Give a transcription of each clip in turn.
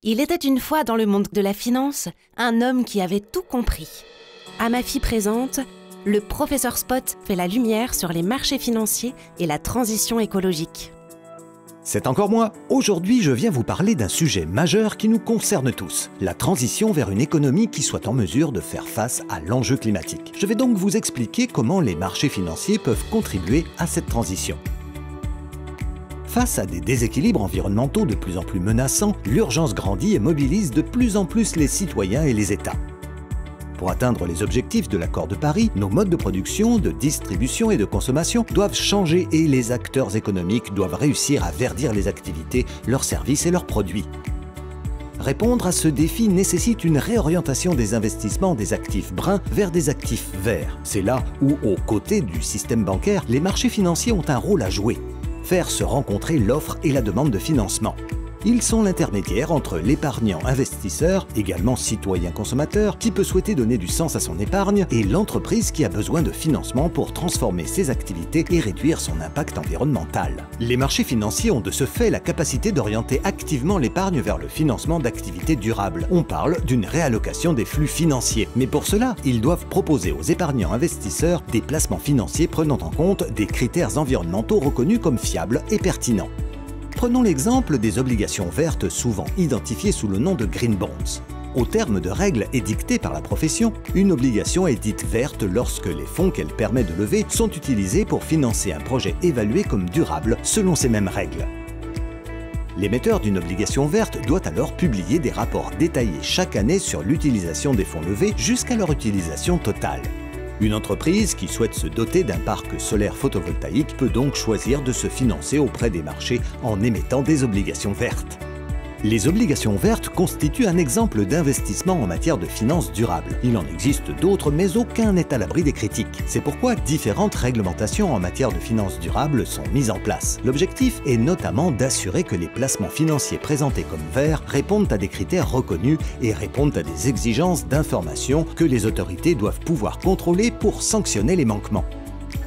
Il était une fois dans le monde de la finance, un homme qui avait tout compris. Amafi présente, le professeur Spot fait la lumière sur les marchés financiers et la transition écologique. C'est encore moi. Aujourd'hui, je viens vous parler d'un sujet majeur qui nous concerne tous, la transition vers une économie qui soit en mesure de faire face à l'enjeu climatique. Je vais donc vous expliquer comment les marchés financiers peuvent contribuer à cette transition. Face à des déséquilibres environnementaux de plus en plus menaçants, l'urgence grandit et mobilise de plus en plus les citoyens et les États. Pour atteindre les objectifs de l'accord de Paris, nos modes de production, de distribution et de consommation doivent changer et les acteurs économiques doivent réussir à verdir les activités, leurs services et leurs produits. Répondre à ce défi nécessite une réorientation des investissements des actifs bruns vers des actifs verts. C'est là où, aux côtés du système bancaire, les marchés financiers ont un rôle à jouer. Faire se rencontrer l'offre et la demande de financement. Ils sont l'intermédiaire entre l'épargnant investisseur, également citoyen consommateur, qui peut souhaiter donner du sens à son épargne, et l'entreprise qui a besoin de financement pour transformer ses activités et réduire son impact environnemental. Les marchés financiers ont de ce fait la capacité d'orienter activement l'épargne vers le financement d'activités durables. On parle d'une réallocation des flux financiers. Mais pour cela, ils doivent proposer aux épargnants investisseurs des placements financiers prenant en compte des critères environnementaux reconnus comme fiables et pertinents. Prenons l'exemple des obligations vertes souvent identifiées sous le nom de Green Bonds. Au terme de règles édictées par la profession, une obligation est dite verte lorsque les fonds qu'elle permet de lever sont utilisés pour financer un projet évalué comme durable selon ces mêmes règles. L'émetteur d'une obligation verte doit alors publier des rapports détaillés chaque année sur l'utilisation des fonds levés jusqu'à leur utilisation totale. Une entreprise qui souhaite se doter d'un parc solaire photovoltaïque peut donc choisir de se financer auprès des marchés en émettant des obligations vertes. Les obligations vertes constituent un exemple d'investissement en matière de finances durables. Il en existe d'autres, mais aucun n'est à l'abri des critiques. C'est pourquoi différentes réglementations en matière de finances durables sont mises en place. L'objectif est notamment d'assurer que les placements financiers présentés comme verts répondent à des critères reconnus et répondent à des exigences d'information que les autorités doivent pouvoir contrôler pour sanctionner les manquements.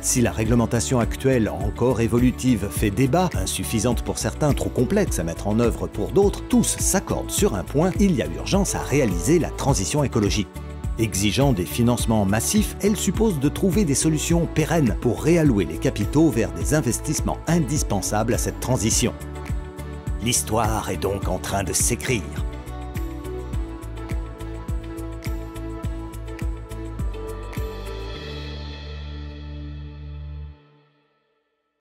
Si la réglementation actuelle, encore évolutive, fait débat, insuffisante pour certains, trop complexe à mettre en œuvre pour d'autres, tous s'accordent sur un point, il y a urgence à réaliser la transition écologique. Exigeant des financements massifs, elle suppose de trouver des solutions pérennes pour réallouer les capitaux vers des investissements indispensables à cette transition. L'histoire est donc en train de s'écrire.